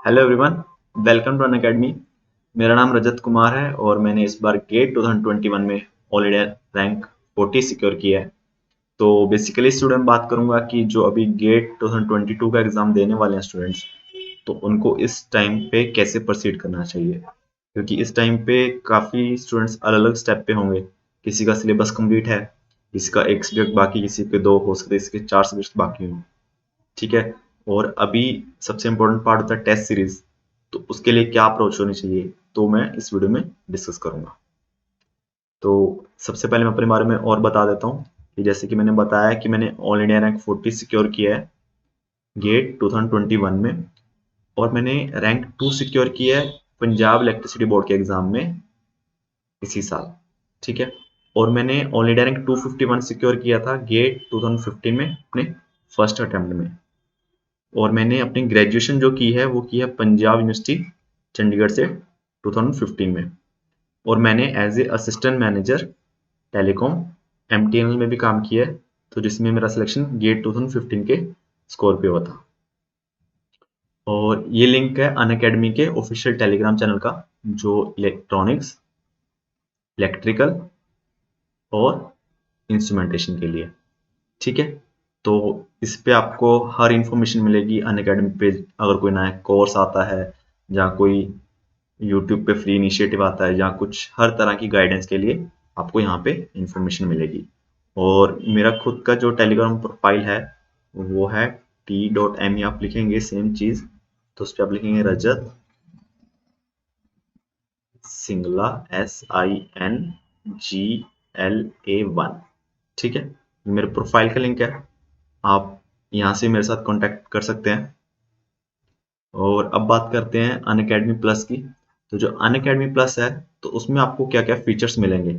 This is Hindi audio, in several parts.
Hello everyone, welcome to Unacademy. मेरा नाम रजत कुमार है और मैंने इस बार गेट 2021 में ऑल इंडिया रैंक 40 सिक्योर किया है। तो बेसिकली स्टूडेंट बात करूंगा कि जो अभी गेट 2022 का एग्जाम देने वाले हैं स्टूडेंट्स, तो उनको इस टाइम पे कैसे प्रोसीड करना चाहिए, क्योंकि इस टाइम पे काफ़ी स्टूडेंट्स अलग अलग स्टेप पे होंगे। किसी का सिलेबस कंप्लीट है, किसी का एक सब्जेक्ट बाकी, किसी के दो, हो सकते किसी के 4 सब्जेक्ट बाकी हों। ठीक है। और अभी सबसे इम्पोर्टेंट पार्ट होता है टेस्ट सीरीज, तो उसके लिए क्या अप्रोच होनी चाहिए, तो मैं इस वीडियो में डिस्कस करूंगा। तो सबसे पहले मैं अपने बारे में और बता देता हूँ कि जैसे कि मैंने बताया कि मैंने ऑल इंडिया रैंक 40 सिक्योर किया है गेट 2021 में, और मैंने रैंक 2 सिक्योर किया है पंजाब इलेक्ट्रिसिटी बोर्ड के एग्जाम में इसी साल। ठीक है। और मैंने ऑल इंडिया रैंक 251 सिक्योर किया था गेट 2015 में अपने फर्स्ट अटेम्प्ट में। और मैंने अपनी ग्रेजुएशन जो की है वो की है पंजाब यूनिवर्सिटी चंडीगढ़ से 2015 में। और मैंने as a assistant manager telecom MTNL में भी काम किया है, तो जिसमें मेरा सिलेक्शन गेट 2015 के स्कोर पे हुआ था। और ये लिंक है अनअकैडमी के ऑफिशियल टेलीग्राम चैनल का, जो इलेक्ट्रॉनिक्स, इलेक्ट्रिकल और इंस्ट्रूमेंटेशन के लिए। ठीक है। तो इस पे आपको हर इंफॉर्मेशन मिलेगी अनअकैडमी पे। अगर कोई नया कोर्स आता है या कोई यूट्यूब पे फ्री इनिशिएटिव आता है या कुछ, हर तरह की गाइडेंस के लिए आपको यहाँ पे इंफॉर्मेशन मिलेगी। और मेरा खुद का जो टेलीग्राम प्रोफाइल है वो है t.me। आप लिखेंगे सेम चीज, तो उस पर आप लिखेंगे रजत सिंगला SINGLA1। ठीक है। ये मेरे प्रोफाइल का लिंक है, आप यहाँ से मेरे साथ कांटेक्ट कर सकते हैं। और अब बात करते हैं अनअकैडमी प्लस की। तो जो अनअकैडमी प्लस है, तो उसमें आपको क्या क्या फीचर्स मिलेंगे।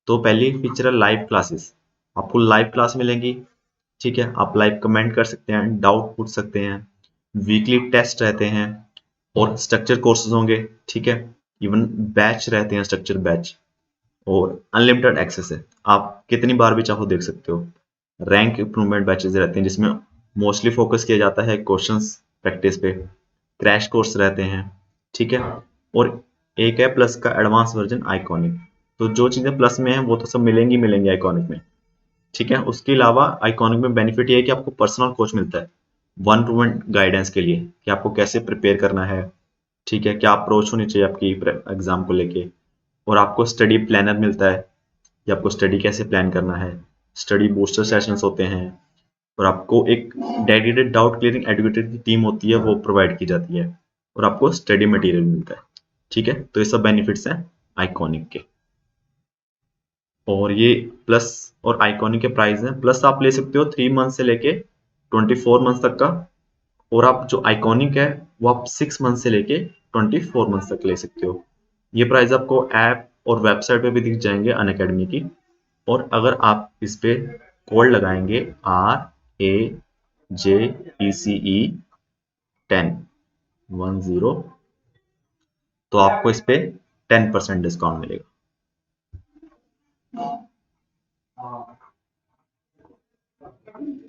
तो पहली फीचर है लाइव क्लासेस। आपको लाइव क्लास मिलेंगी। ठीक है। आप लाइव कमेंट कर सकते हैं, डाउट पूछ सकते हैं, वीकली टेस्ट रहते हैं और स्ट्रक्चर कोर्सेज होंगे। ठीक है। इवन बैच रहते हैं, स्ट्रक्चर बैच। और अनलिमिटेड एक्सेस है, आप कितनी बार भी चाहो देख सकते हो। रैंक इंप्रूवमेंट बैचेस रहते हैं जिसमें मोस्टली फोकस किया जाता है क्वेश्चंस प्रैक्टिस पे। क्रैश कोर्स रहते हैं। ठीक है। और एक है प्लस का एडवांस वर्जन आइकॉनिक। तो जो चीजें प्लस में है वो तो सब मिलेंगी मिलेंगी आइकॉनिक में। ठीक है। उसके अलावा आइकॉनिक में बेनिफिट ये है कि आपको पर्सनल कोच मिलता है वन टू वन गाइडेंस के लिए, कि आपको कैसे प्रिपेयर करना है। ठीक है। क्या अप्रोच होनी चाहिए आपकी एग्जाम को लेके। और आपको स्टडी प्लानर मिलता है कि आपको स्टडी कैसे प्लान करना है। स्टडी बूस्टर सेशंस होते हैं। और आपको एक डेडिकेटेड डाउट क्लियरिंग एडवोकेट की टीम होती है, वो प्रोवाइड की जाती है। और आपको स्टडी मटेरियल मिलता है। ठीक है। तो ये सब बेनिफिट्स हैं आइकॉनिक के। और ये प्लस और आइकॉनिक के प्राइस हैं। प्लस आप ले सकते हो 3 मंथ से लेके 24 मंथ तक का। और आप जो आइकॉनिक है वो आप 6 मंथ से लेके 24 मंथ तक ले सकते हो। ये प्राइस आपको ऐप और वेबसाइट पे भी दिख जाएंगे अनअकैडमी की। और अगर आप इस पे कोड लगाएंगे RAJECE10, तो आपको इस पे 10% डिस्काउंट मिलेगा।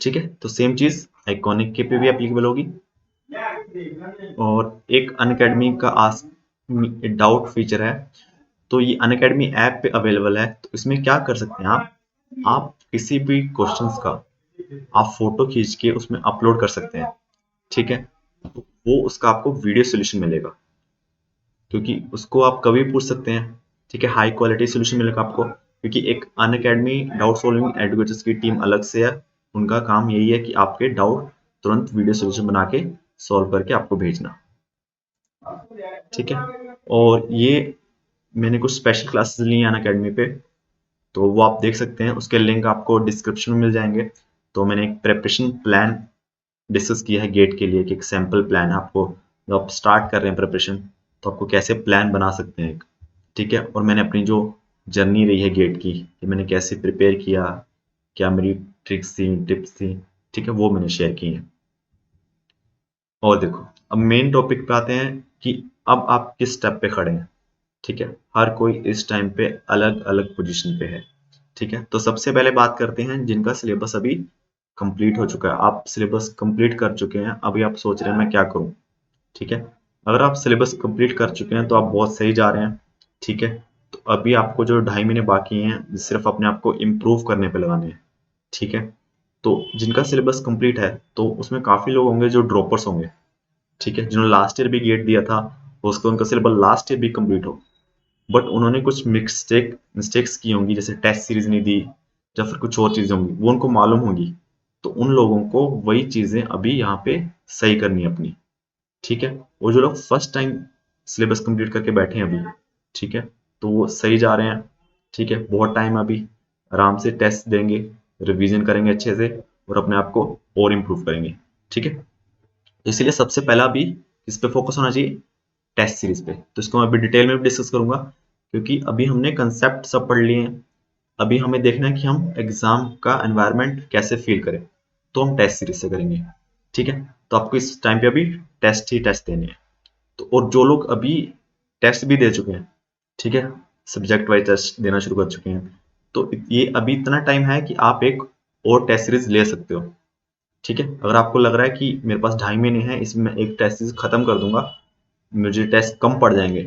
ठीक है। तो सेम चीज आइकॉनिक के पे भी एप्लीकेबल होगी। और एक अनअकैडमी का आस्क डाउट फीचर है, तो ये अनअकैडमी ऐप पे अवेलेबल है। तो इसमें क्या कर सकते हैं आप किसी भी क्वेश्चंस का आप फोटो खींच के उसमें अपलोड कर सकते हैं। ठीक है। तो वो उसका आपको वीडियो सोल्यूशन मिलेगा, क्योंकि उसको आप कभी पूछ सकते हैं। ठीक है। हाई क्वालिटी सोल्यूशन मिलेगा आपको, क्योंकि एक अनअकैडमी डाउट सॉल्विंग एडवोकेट्स की टीम अलग से है। उनका काम यही है कि आपके डाउट तुरंत वीडियो सोल्यूशन बना के सॉल्व करके आपको भेजना। ठीक है। और ये मैंने कुछ स्पेशल क्लासेस ली हैं अनअकैडमी पे, तो वो आप देख सकते हैं। उसके लिंक आपको डिस्क्रिप्शन में मिल जाएंगे। तो मैंने एक प्रेपरेशन प्लान डिस्कस किया है गेट के लिए, कि एक सैम्पल प्लान है आपको, जब आप स्टार्ट कर रहे हैं प्रिपरेशन, तो आपको कैसे प्लान बना सकते हैं। ठीक है। और मैंने अपनी जो जर्नी रही है गेट की, कि मैंने कैसे प्रिपेयर किया, क्या मेरी ट्रिक्स थी, टिप्स थी, ठीक है, वो मैंने शेयर की हैं। और देखो, अब मेन टॉपिक पे आते हैं कि अब आप किस स्टेप पे खड़े हैं। ठीक है। हर कोई इस टाइम पे अलग अलग पोजीशन पे है। ठीक है। तो सबसे पहले बात करते हैं जिनका सिलेबस अभी कंप्लीट हो चुका है। आप सिलेबस कंप्लीट कर चुके हैं, अभी आप सोच रहे हैं मैं क्या करूं। ठीक है। अगर आप सिलेबस कंप्लीट कर चुके हैं तो आप बहुत सही जा रहे हैं, ठीक है। तो अभी आपको जो 2.5 महीने बाकी हैं सिर्फ अपने आप को इम्प्रूव करने पे लगाने हैं, ठीक है। तो जिनका सिलेबस कंप्लीट है तो उसमें काफ़ी लोग होंगे जो ड्रॉपर्स होंगे, ठीक है, जिन्होंने लास्ट ईयर भी गेट दिया था, उसका उनका सिलेबस लास्ट ईयर भी कंप्लीट हो, बट उन्होंने कुछ मिस्टेक्स की होंगी, जैसे टेस्ट सीरीज नहीं दी या फिर कुछ और चीज़ें होंगी, वो उनको मालूम होंगी। तो उन लोगों को वही चीज़ें अभी यहाँ पे सही करनी है अपनी, ठीक है। और जो लोग फर्स्ट टाइम सिलेबस कंप्लीट करके बैठे हैं अभी, ठीक है, तो वो सही जा रहे हैं, ठीक है। बहुत टाइम अभी, आराम से टेस्ट देंगे, रिवीजन करेंगे अच्छे से और अपने आप को और इम्प्रूव करेंगे, ठीक है। इसलिए सबसे पहला अभी इस पे फोकस होना चाहिए, टेस्ट सीरीज पे। तो इसको मैं अभी डिटेल में भी डिस्कस करूंगा, क्योंकि अभी हमने कंसेप्ट सब पढ़ लिए हैं। अभी हमें देखना है कि हम एग्जाम का एनवायरनमेंट कैसे फील करें, तो हम टेस्ट सीरीज से करेंगे, ठीक है। तो आपको इस टाइम पे अभी टेस्ट ही टेस्ट देने हैं। तो और जो लोग अभी टेस्ट भी दे चुके हैं, ठीक है, सब्जेक्ट वाइज टेस्ट देना शुरू कर चुके हैं, तो ये अभी इतना टाइम है कि आप एक और टेस्ट सीरीज ले सकते हो, ठीक है। अगर आपको लग रहा है कि मेरे पास 2.5 महीने हैं, इसमें मैं एक टेस्ट सीरीज खत्म कर दूंगा, मुझे टेस्ट कम पड़ जाएंगे,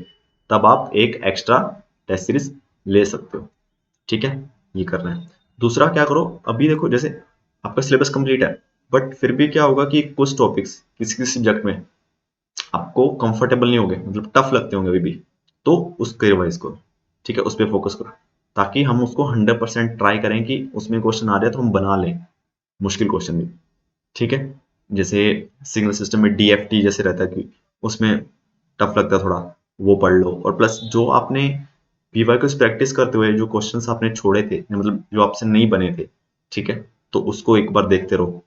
तब आप एक एक्स्ट्रा टेस्ट सीरीज ले सकते हो, ठीक है। ये करना है। दूसरा क्या करो, अभी देखो जैसे आपका सिलेबस कंप्लीट है, बट फिर भी क्या होगा कि कुछ टॉपिक्स किसी किसी सब्जेक्ट में आपको कंफर्टेबल नहीं होंगे, मतलब टफ लगते होंगे अभी भी, तो उसके रिवाइज करो, ठीक है, उस पर फोकस करो, ताकि हम उसको 100% ट्राई करें कि उसमें क्वेश्चन आ रहे हैं तो हम बना लें, मुश्किल क्वेश्चन भी, ठीक है। जैसे सिग्नल सिस्टम में डीएफटी जैसे रहता है कि उसमें टफ लगता है थोड़ा, वो पढ़ लो। और प्लस जो आपने पीवाई को प्रैक्टिस करते हुए जो क्वेश्चंस आपने छोड़े थे, मतलब जो आपसे नहीं बने थे, ठीक है, तो उसको एक बार देखते रहो,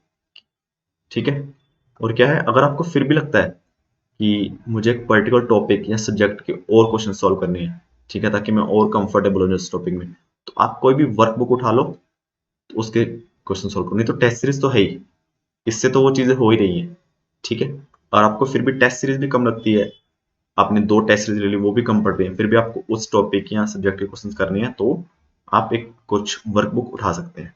ठीक है। और क्या है, अगर आपको फिर भी लगता है कि मुझे एक पर्टिकुलर टॉपिक या सब्जेक्ट के और क्वेश्चन सॉल्व करने हैं, ठीक है, ताकि मैं और कंफर्टेबल हो जाऊँ इस टॉपिक में, तो आप कोई भी वर्कबुक उठा लो, तो उसके क्वेश्चन सॉल्व करो। नहीं तो टेस्ट सीरीज तो है ही, इससे तो वो चीज़ें हो ही रही हैं, ठीक है। और आपको फिर भी टेस्ट सीरीज भी कम लगती है, आपने 2 टेस्ट सीरीज ले ली, वो भी कम पड़ रही है, फिर भी आपको उस टॉपिक या सब्जेक्ट के क्वेश्चन करने हैं, तो आप एक कुछ वर्कबुक उठा सकते हैं,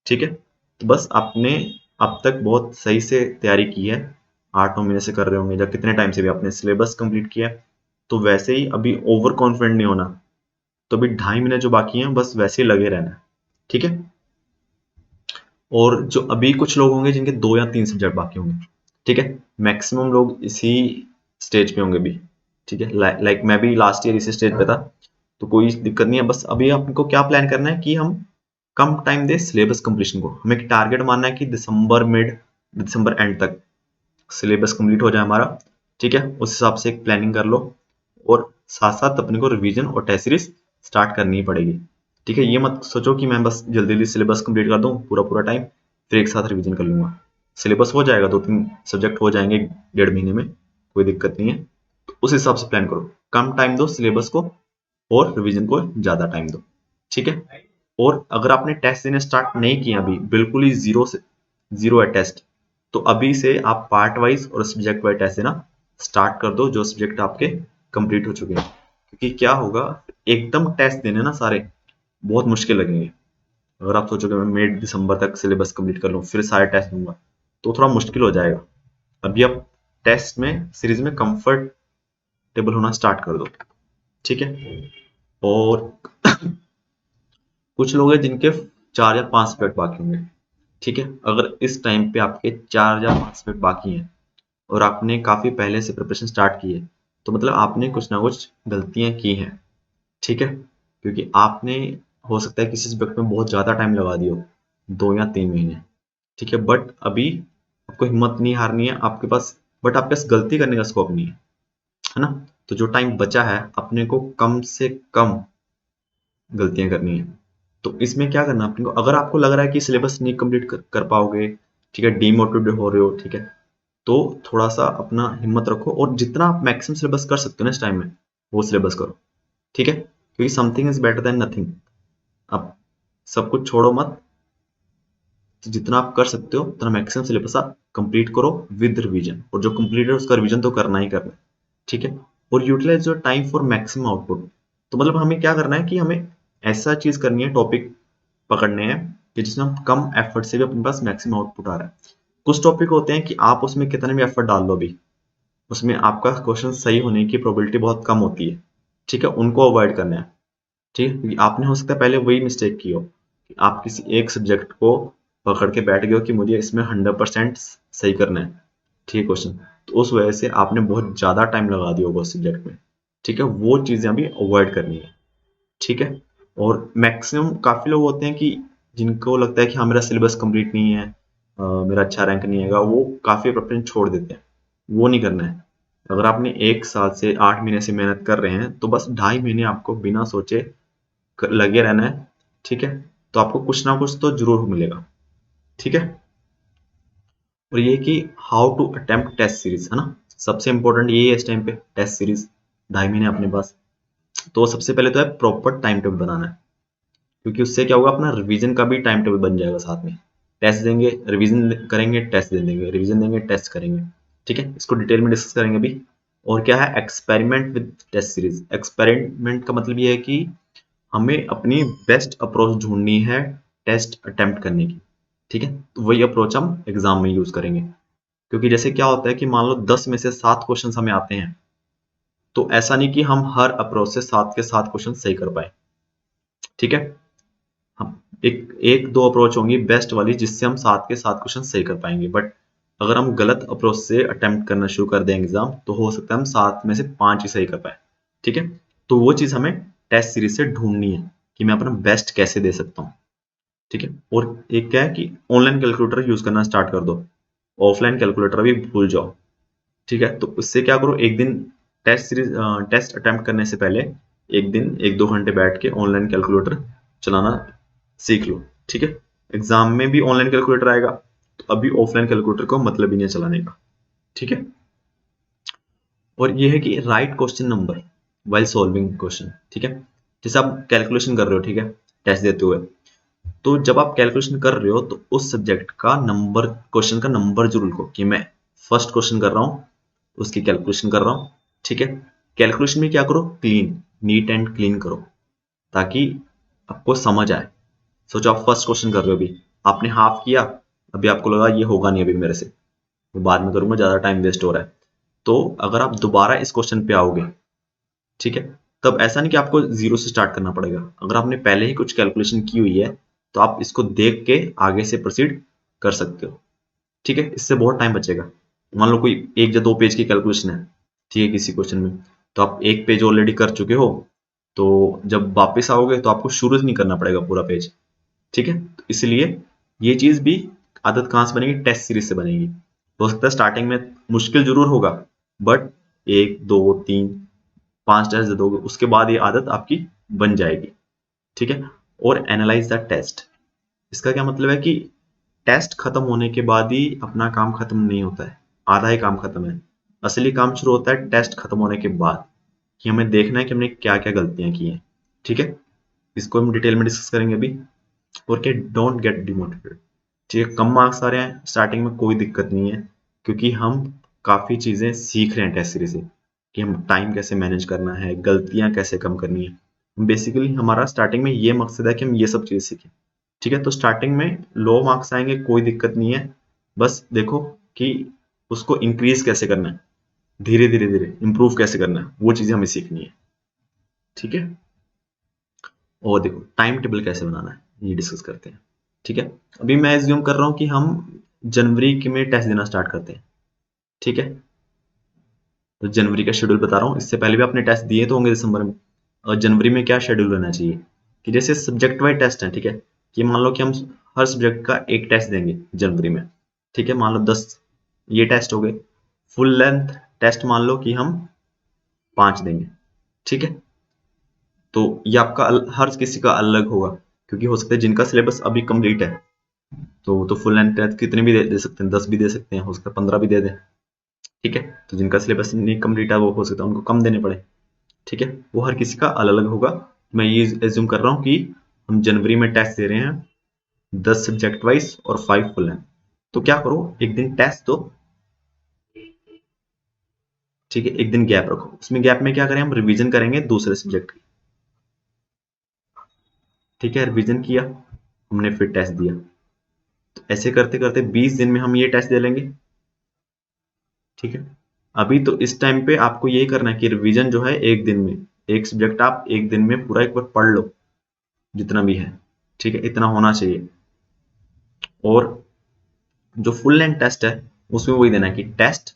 ठीक है। तो बस आपने अब तक बहुत सही से तैयारी की है, 8-9 महीने से कर रहे होंगे या कितने टाइम से भी आपने सिलेबस कंप्लीट किया है, तो वैसे ही अभी ओवर कॉन्फिडेंट नहीं होना। तो अभी 2.5 महीने जो बाकी हैं बस वैसे ही लगे रहना है, ठीक है। और जो अभी कुछ लोग होंगे जिनके 2 या 3 सब्जेक्ट बाकी होंगे, ठीक है, मैक्सिमम लोग इसी स्टेज पे होंगे अभी, ठीक है। लाइक मैं भी लास्ट ईयर इसी स्टेज पे था, तो कोई दिक्कत नहीं है। बस अभी आपको क्या प्लान करना है कि हम कम टाइम दे सिलेबस कंप्लीशन को, हमें एक टारगेट मानना है कि दिसंबर एंड तक सिलेबस कंप्लीट हो जाए हमारा, ठीक है। उस हिसाब से एक प्लानिंग कर लो, और साथ साथ अपने को रिवीजन और टेस्ट सीरीज स्टार्ट करनी ही पड़ेगी, ठीक है। ये मत सोचो कि मैं बस जल्दी जल्दी सिलेबस कंप्लीट कर दूं पूरा पूरा टाइम, फिर एक साथ रिवीजन कर लूंगा। सिलेबस हो जाएगा, 2-3 सब्जेक्ट हो जाएंगे 1.5 महीने में, कोई दिक्कत नहीं है। तो उस हिसाब से प्लान करो, कम टाइम दो सिलेबस को और रिवीजन को ज़्यादा टाइम दो, ठीक है। और अगर आपने टेस्ट देने स्टार्ट नहीं किया अभी, बिल्कुल ही जीरो है टेस्ट, तो अभी से आप पार्ट वाइज और सब्जेक्ट वाइज टेस्ट देना स्टार्ट कर दो, जो सब्जेक्ट आपके कंप्लीट हो चुके हैं। क्योंकि क्या होगा, एकदम टेस्ट देने ना सारे बहुत मुश्किल लगेंगे। अगर आप सोचोगे मैं मिड दिसंबर तक सिलेबस कंप्लीट कर लूँ फिर सारे टेस्ट दूंगा, तो थोड़ा मुश्किल हो जाएगा। अभी आप टेस्ट में सीरीज में कंफर्टेबल होना स्टार्ट कर दो, ठीक है। और कुछ लोग हैं जिनके 4 या 5 सब्जेक्ट बाकी होंगे, ठीक है। अगर इस टाइम पे आपके 4 या 5 सब्जेक्ट बाकी हैं और आपने काफ़ी पहले से प्रिपरेशन स्टार्ट की है, तो मतलब आपने कुछ ना कुछ गलतियां की हैं, ठीक है। क्योंकि आपने हो सकता है किसी सब्जेक्ट में बहुत ज़्यादा टाइम लगा दिया हो, 2 या 3 महीने, ठीक है। बट अभी आपको हिम्मत नहीं हारनी है आपके पास, बट आपके पास गलती करने का स्कोप नहीं है ना। तो जो टाइम बचा है अपने को कम से कम गलतियां करनी है। तो इसमें क्या करना है अपने को, अगर आपको लग रहा है कि सिलेबस नहीं कंप्लीट कर पाओगे, ठीक है, डीमोटिवेटेड हो रहे हो, ठीक है, तो थोड़ा सा अपना हिम्मत रखो और जितना आप मैक्सिमम सिलेबस कर सकते हो ना इस टाइम में, वो सिलेबस करो, ठीक है। क्योंकि something is better than nothing. अब सब कुछ छोड़ो मत, तो जितना आप कर सकते हो उतना मैक्सिमम सिलेबस आप कंप्लीट करो विद रिवीजन, और जो कंप्लीट है उसका रिवीजन तो करना ही करना है, ठीक है। और utilize your time for maximum output. तो मतलब हमें क्या करना है कि हमें ऐसा चीज करनी है, टॉपिक पकड़ने हैं कि जिसमें हम कम एफर्ट से भी अपने पास मैक्सिमम आउटपुट आ रहा है। कुछ टॉपिक होते हैं कि आप उसमें कितने भी एफर्ट डाल लो अभी, उसमें आपका क्वेश्चन सही होने की प्रोबेबिलिटी बहुत कम होती है, ठीक है, उनको अवॉइड करना है, ठीक है, क्योंकि आपने हो सकता है पहले वही मिस्टेक की हो कि आप किसी एक सब्जेक्ट को पकड़ के बैठ गए हो कि मुझे इसमें 100% सही करना है, ठीक है क्वेश्चन, तो उस वजह से आपने बहुत ज़्यादा टाइम लगा दिया होगा उस सब्जेक्ट में, ठीक है, वो चीज़ें अभी अवॉइड करनी है, ठीक है। और मैक्सिमम काफ़ी लोग होते हैं कि जिनको लगता है कि हाँ मेरा सिलेबस कंप्लीट नहीं है, मेरा अच्छा रैंक नहीं आएगा, वो काफ़ी प्रेफरेंस छोड़ देते हैं, वो नहीं करना है। अगर आपने 1 साल से 8 महीने से मेहनत कर रहे हैं तो बस 2.5 महीने आपको बिना सोचे लगे रहना है, ठीक है, तो आपको कुछ ना कुछ तो जरूर मिलेगा, ठीक है। और ये कि how to attempt test series है ना, सबसे इंपॉर्टेंट यही है इस टाइम पे, टेस्ट सीरीज 2.5 महीने अपने पास, तो सबसे पहले तो है प्रॉपर टाइम टेबल बनाना है, क्योंकि उससे क्या होगा, अपना रिवीजन का भी टाइम टेबल बन जाएगा साथ में, टेस्ट देंगे रिवीजन करेंगे, टेस्ट दे देंगे, रिवीजन देंगे टेस्ट करेंगे, ठीक है, इसको डिटेल में डिस्कस करेंगे अभी। और क्या है experiment with test series, experiment का मतलब ये है कि हमें अपनी बेस्ट अप्रोच ढूंढनी है टेस्ट अटेम्प्ट करने की, ठीक है, तो वही अप्रोच हम एग्जाम में यूज करेंगे, क्योंकि जैसे क्या होता है कि मान लो 10 में से 7 क्वेश्चन हमें आते हैं, तो ऐसा नहीं कि हम हर अप्रोच से 7 के 7 क्वेश्चन सही कर पाए, ठीक है, हम एक एक दो अप्रोच होंगी बेस्ट वाली जिससे हम 7 के 7 क्वेश्चन सही कर पाएंगे, बट अगर हम गलत अप्रोच से अटेम्प्ट करना शुरू कर दें एग्जाम, तो हो सकता है हम 7 में से 5 ही सही कर पाए, ठीक है, तो वो चीज हमें टेस्ट सीरीज से ढूंढनी है कि मैं अपना बेस्ट कैसे दे सकता हूँ, ठीक है। और एक क्या है कि ऑनलाइन कैलकुलेटर यूज करना स्टार्ट कर दो, ऑफलाइन कैलकुलेटर अभी भूल जाओ, ठीक है, तो उससे क्या करो, एक दिन टेस्ट अटेम्प्ट करने से पहले एक दिन 1-2 घंटे बैठ के ऑनलाइन कैलकुलेटर चलाना सीख लो, ठीक है, एग्जाम में भी ऑनलाइन कैलकुलेटर आएगा, तो अभी ऑफलाइन कैलकुलेटर को मतलब ही नहीं है चलाने का, ठीक है। और ये है कि right question number while solving question, ठीक है, जैसे आप कैलकुलेशन कर रहे हो, ठीक है, टेस्ट देते हुए, तो जब आप कैलकुलेशन कर रहे हो तो उस सब्जेक्ट का नंबर, क्वेश्चन का नंबर जरूर लिखो कि मैं फर्स्ट क्वेश्चन कर रहा हूँ, उसकी कैलकुलेशन कर रहा हूँ, ठीक है, कैलकुलेशन में क्या करो, क्लीन, नीट एंड क्लीन करो, ताकि आपको समझ आए। सोचो आप फर्स्ट क्वेश्चन कर रहे हो, अभी आपने हाफ किया, अभी आपको लगा ये होगा नहीं अभी मेरे से, मैं बाद में करूंगा, ज्यादा टाइम वेस्ट हो रहा है, तो अगर आप दोबारा इस क्वेश्चन पे आओगे, ठीक है, तब ऐसा नहीं कि आपको जीरो से स्टार्ट करना पड़ेगा, अगर आपने पहले ही कुछ कैलकुलेशन की हुई है तो आप इसको देख के आगे से प्रोसीड कर सकते हो, ठीक है, इससे बहुत टाइम बचेगा। मान लो कोई 1 या 2 पेज की कैलकुलेशन है, ठीक है, किसी क्वेश्चन में, तो आप एक पेज ऑलरेडी कर चुके हो, तो जब वापस आओगे तो आपको शुरू से नहीं करना पड़ेगा पूरा पेज, ठीक है, तो इसलिए ये चीज भी आदत कहाँ से बनेगी, टेस्ट सीरीज से बनेगी। हो सकता है स्टार्टिंग में मुश्किल जरूर होगा, बट 1 2 3 5 टेस्ट दे दोगे, उसके बाद ये आदत आपकी बन जाएगी, ठीक है। और एनालाइज द टेस्ट, इसका क्या मतलब है कि टेस्ट खत्म होने के बाद ही अपना काम खत्म नहीं होता है, आधा ही काम खत्म है, असली काम शुरू होता है टेस्ट खत्म होने के बाद, कि हमें देखना है कि हमने क्या क्या गलतियां की हैं, ठीक है, इसको हम डिटेल में डिस्कस करेंगे अभी। और क्या, डोंट गेट डिमोटिवेटेड, ठीक है, कम मार्क्स आ रहे हैं स्टार्टिंग में कोई दिक्कत नहीं है, क्योंकि हम काफ़ी चीज़ें सीख रहे हैं टेस्ट सीरीज से, कि हम टाइम कैसे मैनेज करना है, गलतियां कैसे कम करनी है, बेसिकली हमारा स्टार्टिंग में ये मकसद है कि हम ये सब चीज़ें सीखें, ठीक है, तो स्टार्टिंग में लो मार्क्स आएंगे कोई दिक्कत नहीं है, बस देखो कि उसको इंक्रीज कैसे करना है, धीरे धीरे धीरे इंप्रूव कैसे करना है, वो चीज़ें हमें सीखनी है, ठीक है। और देखो टाइम टेबल कैसे बनाना है ये डिस्कस करते हैं, ठीक है, अभी मैं एज्यूम कर रहा हूँ कि हम जनवरी के में टेस्ट देना स्टार्ट करते हैं, ठीक है, तो जनवरी का शेड्यूल बता रहा हूँ, इससे पहले भी आपने टेस्ट दिए तो होंगे दिसंबर में, और जनवरी में क्या शेड्यूल रहना चाहिए, कि जैसे सब्जेक्ट वाइज टेस्ट है, ठीक है, कि मान लो कि हम हर सब्जेक्ट का एक टेस्ट देंगे जनवरी में, ठीक है, मान लो 10 ये टेस्ट हो गए, फुल लेंथ टेस्ट मान लो कि हम 5 देंगे, ठीक है, तो ये आपका हर किसी का अलग होगा, क्योंकि हो सकता है जिनका सिलेबस अभी कंप्लीट है तो फुल लेंथ टेस्ट कितने भी दे सकते हैं, 10 भी दे सकते हैं, हो सकता है 15 भी दे दें, ठीक है, तो जिनका सिलेबस नहीं कंप्लीट है वो हो सकता है उनको कम देने पड़े, ठीक है, वो हर किसी का अलग अलग होगा। मैं ये एज्यूम कर रहा हूँ कि हम जनवरी में टेस्ट दे रहे हैं 10 सब्जेक्ट वाइज और 5 फुल लेंथ, तो क्या करो एक दिन टेस्ट दो, ठीक है, एक दिन गैप रखो, उसमें गैप में क्या करें, हम रिवीजन करेंगे दूसरे सब्जेक्ट की, ठीक है, रिवीजन किया हमने फिर टेस्ट दिया, तो ऐसे करते करते 20 दिन में हम ये टेस्ट दे लेंगे, ठीक है, अभी तो इस टाइम पे आपको यही करना है कि रिवीजन जो है एक दिन में, एक सब्जेक्ट आप एक दिन में पूरा एक बार पढ़ लो, जितना भी है, ठीक है, इतना होना चाहिए। और जो फुल लेंथ टेस्ट है उसमें वही देना है कि टेस्ट,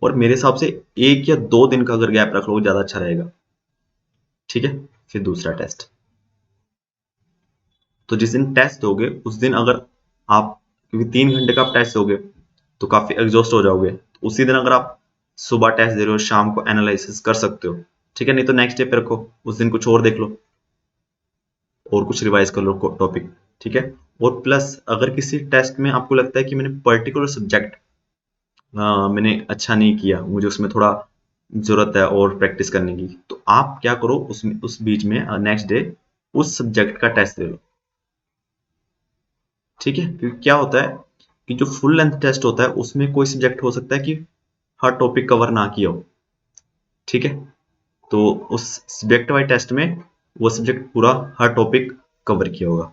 और मेरे हिसाब से 1 या 2 दिन का अगर गैप रख लो ज्यादा अच्छा रहेगा, ठीक है। फिर दूसरा टेस्ट, तो जिस दिन टेस्ट दोगे उस दिन अगर आप, क्योंकि 3 घंटे का आप टेस्ट दोगे तो काफी एग्जॉस्ट हो जाओगे, तो उसी दिन अगर आप सुबह टेस्ट दे रहे हो शाम को एनालिसिस कर सकते हो, ठीक है। नहीं तो नेक्स्ट डे पे रखो, उस दिन कुछ और देख लो और कुछ रिवाइज कर लो टॉपिक, ठीक है। और प्लस अगर किसी टेस्ट में आपको लगता है कि मैंने पर्टिकुलर सब्जेक्ट मैंने अच्छा नहीं किया, मुझे उसमें थोड़ा जरूरत है और प्रैक्टिस करने की, तो आप क्या करो, उसमें उस बीच में नेक्स्ट डे उस सब्जेक्ट का टेस्ट दे लो, ठीक है। क्योंकि क्या होता है कि जो फुल लेंथ टेस्ट होता है उसमें कोई सब्जेक्ट हो सकता है कि हर टॉपिक कवर ना किया हो, ठीक है। तो उस सब्जेक्ट वाइज टेस्ट में वो सब्जेक्ट पूरा हर टॉपिक कवर किया होगा,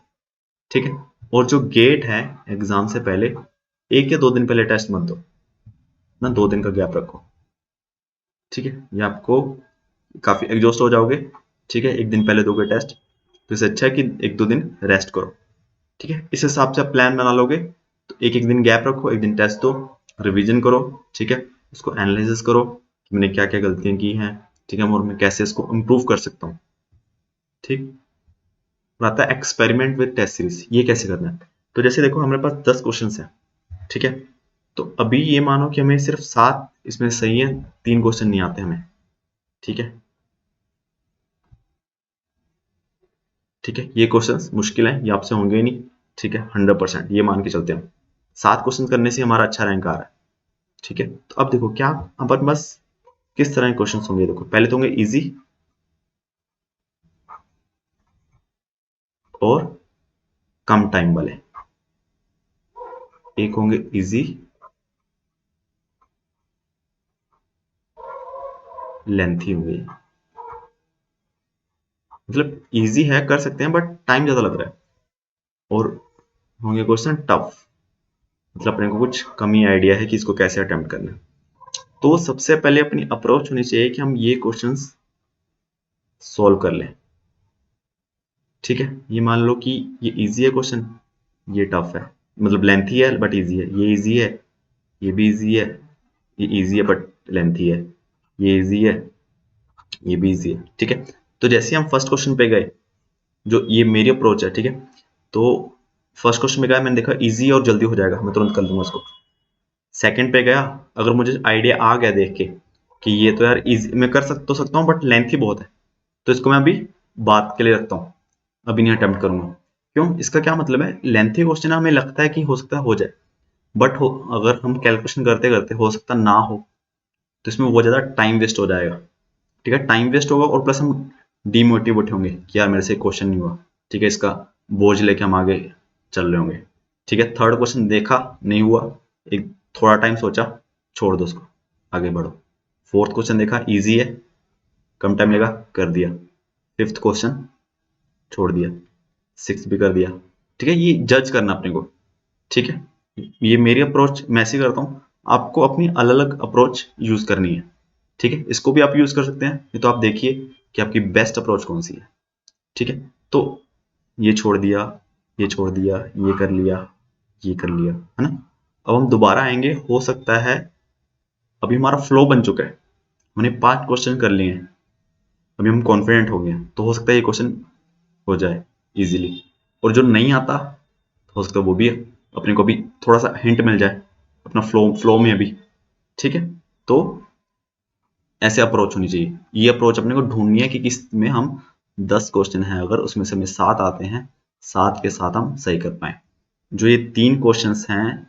ठीक है। और जो गेट है एग्जाम से पहले 1 या 2 दिन पहले टेस्ट मत दो ना, 2 दिन का गैप रखो, ठीक है। ये आपको काफी एग्जॉस्ट हो जाओगे, ठीक है, एक दिन पहले दोगे टेस्ट, तो इससे अच्छा है कि 1-2 दिन रेस्ट करो, ठीक है। इस हिसाब से आप प्लान बना लोगे, तो एक एक दिन गैप रखो, एक दिन टेस्ट दो, रिवीजन करो, ठीक है। उसको एनालिसिस करो कि मैंने क्या क्या गलतियां की हैं, ठीक है, और मैं कैसे इसको इम्प्रूव कर सकता हूँ, ठीक। और आता है एक्सपेरिमेंट विद टेस्ट सीरीज, ये कैसे करना है। तो जैसे देखो हमारे पास 10 क्वेश्चन है, ठीक है। तो अभी ये मानो कि हमें सिर्फ 7 इसमें सही है, 3 क्वेश्चन नहीं आते हमें, ठीक है, ठीक है। ये क्वेश्चंस मुश्किल है, ये आपसे होंगे ही नहीं, ठीक है, 100% ये मान के चलते हैं। 7 क्वेश्चन करने से हमारा अच्छा रैंक आ रहा है, ठीक है। तो अब देखो क्या अपन बस किस तरह के क्वेश्चन होंगे, देखो पहले तो होंगे इजी और कम टाइम वाले, एक होंगे इजी, लेंथी होंगे, मतलब इजी है कर सकते हैं बट टाइम ज्यादा लग रहा है, और होंगे क्वेश्चन टफ, मतलब अपने को कुछ कमी आइडिया है कि इसको कैसे अटेम्प्ट करना है। तो सबसे पहले अपनी अप्रोच होनी चाहिए कि हम ये क्वेश्चंस सॉल्व कर लें, ठीक है। ये मान लो कि ये इजी है क्वेश्चन, ये टफ है, मतलब लेंथी है बट इजी है, ये इजी है, ये भी इजी है, ये इजी है बट लेंथी है, ये इजी है, ये भी इजी है, ठीक है। तो जैसे हम फर्स्ट क्वेश्चन पे गए, जो ये मेरी अप्रोच है, ठीक है। तो फर्स्ट क्वेश्चन में गया, मैंने देखा इजी और जल्दी हो जाएगा, मैं तुरंत कर लूंगा उसको। सेकंड पे गया, अगर मुझे आइडिया आ गया देख के कि ये तो यार इजी मैं कर सकता हूँ बट लेंथी बहुत है, तो इसको मैं अभी बात के लिए रखता हूँ, अभी नहीं अटेम्प्ट करूंगा। क्यों, इसका क्या मतलब है, लेंथी क्वेश्चन हमें लगता है कि हो सकता है हो जाए, बट हो अगर हम कैलकुलेशन करते करते हो सकता ना हो, तो इसमें बहुत ज्यादा टाइम वेस्ट हो जाएगा, ठीक है। टाइम वेस्ट होगा और प्लस हम डीमोटिवेट होंगे कि यार मेरे से क्वेश्चन नहीं हुआ, ठीक है, इसका बोझ लेके हम आगे चल रहे होंगे, ठीक है। थर्ड क्वेश्चन देखा नहीं हुआ, एक थोड़ा टाइम सोचा, छोड़ दो उसको, आगे बढ़ो। फोर्थ क्वेश्चन देखा इजी है, कम टाइम लगा, कर दिया। फिफ्थ क्वेश्चन छोड़ दिया, सिक्स भी कर दिया, ठीक है। ये जज करना अपने को, ठीक है। ये मेरी अप्रोच मैं ऐसे करता हूँ, आपको अपनी अलग अलग अप्रोच यूज करनी है, ठीक है। इसको भी आप यूज कर सकते हैं, ये तो आप देखिए कि आपकी बेस्ट अप्रोच कौन सी है, ठीक है। तो ये छोड़ दिया, ये छोड़ दिया, ये कर लिया, ये कर लिया, है ना। अब हम दोबारा आएंगे, हो सकता है अभी हमारा फ्लो बन चुका है, हमने 5 क्वेश्चन कर लिए हैं, अभी हम कॉन्फिडेंट हो गए हैं, तो हो सकता है ये क्वेश्चन हो जाए इजीली। और जो नहीं आता हो सकता है वो भी अपने को भी थोड़ा सा हिंट मिल जाए अपना फ्लो फ्लो में अभी, ठीक है। तो ऐसे अप्रोच होनी चाहिए, ये अप्रोच अपने को ढूंढनी है कि किस में हम 10 क्वेश्चन है अगर उसमें से हमें 7 आते हैं, 7 के 7 हम सही कर पाए। जो ये 3 क्वेश्चंस हैं,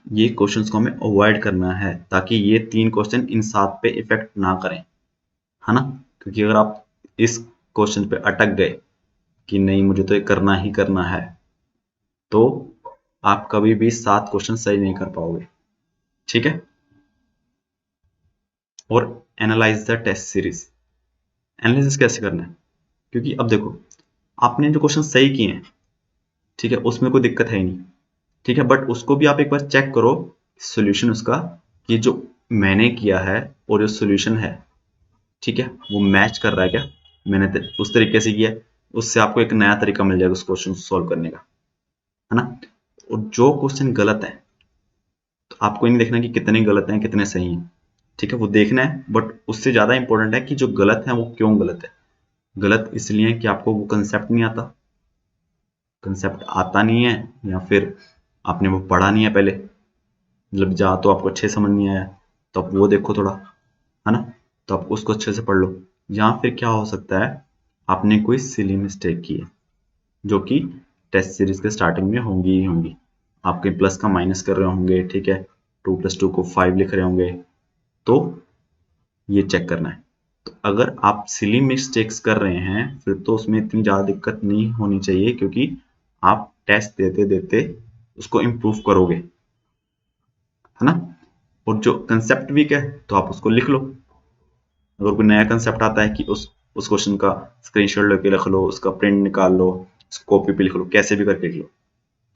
ये क्वेश्चंस को हमें अवॉइड करना है ताकि ये 3 क्वेश्चन इन 7 पे इफेक्ट ना करें, है ना। क्योंकि अगर आप इस क्वेश्चन पे अटक गए कि नहीं मुझे तो ये करना ही करना है, तो आप कभी भी 7 क्वेश्चन सही नहीं कर पाओगे, ठीक है। और analyze the test series, analysis कैसे करना है, क्योंकि अब देखो आपने जो क्वेश्चन सही किए हैं, ठीक है, उसमें कोई दिक्कत है ही नहीं, ठीक है, बट उसको भी आप एक बार चेक करो सॉल्यूशन उसका कि जो मैंने किया है और जो सोल्यूशन है, ठीक है, वो मैच कर रहा है क्या, मैंने उस तरीके से किया है, उससे आपको एक नया तरीका मिल जाएगा उस क्वेश्चन को सॉल्व करने का, है ना। और जो क्वेश्चन गलत है तो आपको नहीं देखना कि कितने गलत हैं कितने सही हैं, ठीक है, वो देखना है, बट उससे ज़्यादा इंपॉर्टेंट है कि जो गलत है वो क्यों गलत है। गलत इसलिए कि आपको वो कंसेप्ट नहीं आता, कंसेप्ट आता नहीं है, या फिर आपने वो पढ़ा नहीं है पहले, मतलब जहाँ तो आपको अच्छे समझ नहीं आया, तो आप वो देखो थोड़ा, है ना, तो आप उसको अच्छे से पढ़ लो। या फिर क्या हो सकता है, आपने कोई सिली मिस्टेक की है जो कि टेस्ट सीरीज के स्टार्टिंग में होंगी ही होंगी, आपके प्लस का माइनस कर रहे होंगे, ठीक है, 2+2 को 5 लिख रहे होंगे, तो ये चेक करना है। तो अगर आप सिली मिस्टेक्स कर रहे हैं फिर तो उसमें इतनी ज़्यादा दिक्कत नहीं होनी चाहिए, क्योंकि आप टेस्ट देते देते उसको इम्प्रूव करोगे, है ना। और जो कंसेप्ट वीक है तो आप उसको लिख लो, अगर कोई नया कंसेप्ट आता है कि उस क्वेश्चन का स्क्रीनशॉट लेके रख लो, उसका प्रिंट निकाल लो, कॉपी पे लिख लो, कैसे भी करके लिख लो,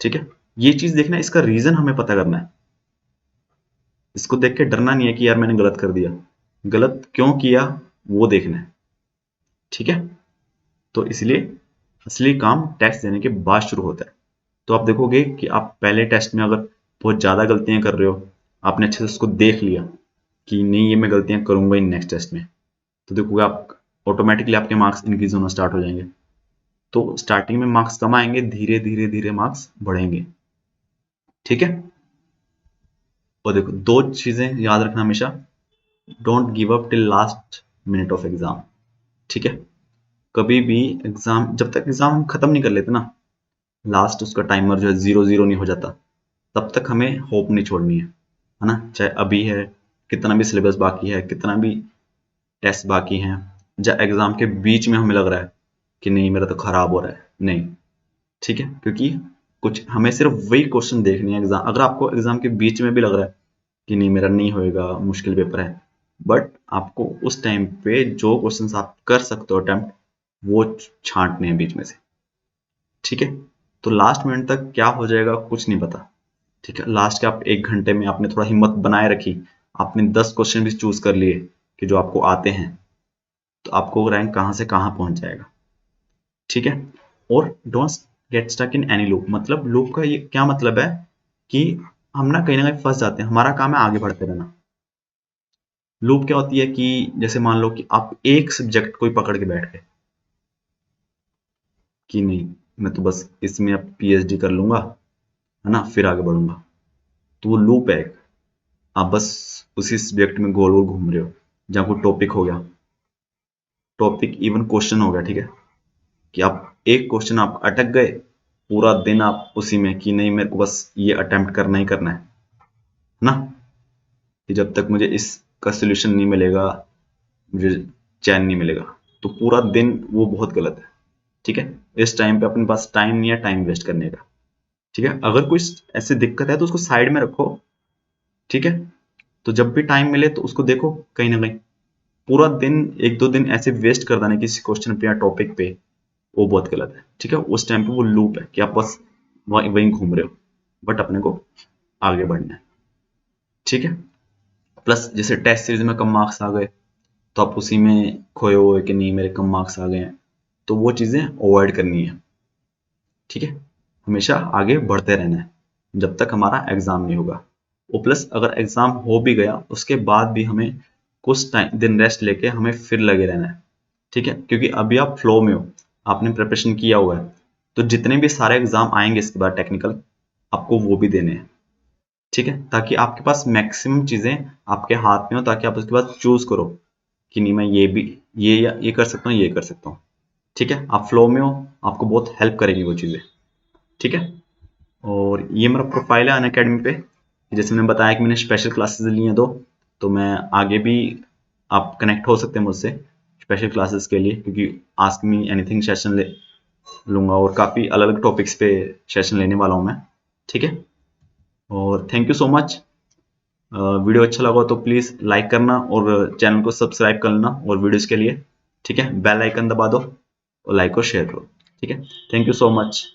ठीक है। ये चीज देखना है, इसका रीजन हमें पता करना है, इसको देख के डरना नहीं है कि यार मैंने गलत कर दिया, गलत क्यों किया वो देखना है, ठीक है। तो इसलिए असली काम टेस्ट देने के बाद शुरू होता है। तो आप देखोगे कि आप पहले टेस्ट में अगर बहुत ज़्यादा गलतियां कर रहे हो, आपने अच्छे से उसको देख लिया कि नहीं ये मैं गलतियां करूंगा ही नेक्स्ट टेस्ट में, तो देखोगे आप ऑटोमेटिकली आपके मार्क्स इंक्रीज होना स्टार्ट हो जाएंगे। तो स्टार्टिंग में मार्क्स कम आएंगे, धीरे धीरे धीरे मार्क्स बढ़ेंगे, ठीक है। और देखो दो चीजें याद रखना हमेशा, don't give up till last minute of exam, ठीक है। कभी भी एग्जाम, जब तक एग्जाम हम खत्म नहीं कर लेते ना, लास्ट उसका टाइमर जो है 0-0 नहीं हो जाता, तब तक हमें होप नहीं छोड़नी है ना। चाहे अभी है, कितना भी सिलेबस बाकी है, कितना भी टेस्ट बाकी हैं, जब एग्जाम के बीच में हमें लग रहा है कि नहीं मेरा तो खराब हो रहा है, नहीं, ठीक है, क्योंकि कुछ हमें सिर्फ वही क्वेश्चन देखनी है एग्जाम, अगर आपको एग्जाम के बीच में भी लग रहा है कि नहीं मेरा नहीं होएगा, मुश्किल पेपर है, बट आपको उस टाइम पे जो क्वेश्चंस आप कर सकते हो अटेम्प्ट, वो छांटने हैं बीच में से, ठीक है। तो लास्ट मिनट तक क्या हो जाएगा कुछ नहीं पता, ठीक है। लास्ट के आप 1 घंटे में आपने थोड़ा हिम्मत बनाए रखी, आपने 10 क्वेश्चन भी चूज कर लिए कि जो आपको आते हैं, तो आपको रैंक कहाँ से कहाँ पहुंच जाएगा, ठीक है। और don't get stuck in any loop, मतलब लूप का ये क्या मतलब है कि हम ना कहीं फंस जाते हैं, हमारा काम है आगे बढ़ते रहना। लूप क्या होती है कि जैसे मान लो कि आप एक सब्जेक्ट कोई पकड़ के बैठ गए कि नहीं मैं तो बस इसमें अब पीएचडी कर लूंगा, है ना, फिर आगे बढ़ूंगा, तो वो लूप है एक, आप बस उसी सब्जेक्ट में गोल गोल घूम रहे हो। जहाँ कोई टॉपिक हो गया, टॉपिक इवन क्वेश्चन हो गया, ठीक है, कि आप एक क्वेश्चन आप अटक गए, पूरा दिन आप उसी में कि नहीं मेरे को बस ये अटेम्प्ट करना ही करना है ना, कि जब तक मुझे इसका सोल्यूशन नहीं मिलेगा मुझे चैन नहीं मिलेगा, तो पूरा दिन वो बहुत गलत है, ठीक है। इस टाइम पे अपने पास टाइम नहीं है टाइम वेस्ट करने का, ठीक है। अगर कोई ऐसी दिक्कत है तो उसको साइड में रखो, ठीक है, तो जब भी टाइम मिले तो उसको देखो कहीं ना कहीं। पूरा दिन 1-2 दिन ऐसे वेस्ट कर देना किसी क्वेश्चन पे या टॉपिक पे, वो बहुत गलत है, ठीक है। उस टाइम पे वो लूप है कि आप बस वहीं घूम रहे हो, बट अपने को आगे बढ़ना है, ठीक है। प्लस जैसे टेस्ट सीरीज में कम मार्क्स आ गए तो आप उसी में खोए हुए कि नहीं मेरे कम मार्क्स आ गए हैं, तो वो चीज़ें अवॉइड करनी है, ठीक है। हमेशा आगे बढ़ते रहना है जब तक हमारा एग्जाम नहीं होगा। और प्लस अगर एग्जाम हो भी गया उसके बाद भी हमें कुछ टाइम दिन रेस्ट लेके हमें फिर लगे रहना है, ठीक है, क्योंकि अभी आप फ्लो में हो, आपने प्रिपरेशन किया हुआ है, तो जितने भी सारे एग्जाम आएंगे इसके बाद टेक्निकल, आपको वो भी देने हैं, ठीक है, ताकि आपके पास मैक्सिमम चीजें आपके हाथ में हो, ताकि आप उसके बाद चूज करो कि नहीं मैं ये भी ये कर सकता हूँ ये कर सकता हूँ, ठीक है। आप फ्लो में हो, आपको बहुत हेल्प करेगी वो चीजें, ठीक है। और ये मेरा प्रोफाइल है अनअकैडमी पे, जैसे मैंने बताया कि मैंने स्पेशल क्लासेस ली हैं 2, तो मैं आगे भी आप कनेक्ट हो सकते हैं मुझसे स्पेशल क्लासेस के लिए, क्योंकि आस्क मी एनीथिंग सेशन ले लूंगा और काफ़ी अलग अलग टॉपिक्स पे सेशन लेने वाला हूँ मैं, ठीक है। और thank you so much. Video अच्छा लगा तो प्लीज़ लाइक करना और चैनल को सब्सक्राइब कर लेना और वीडियोज़ के लिए, ठीक है, बेल आइकन दबा दो और लाइक और शेयर करो, ठीक है। Thank you so much.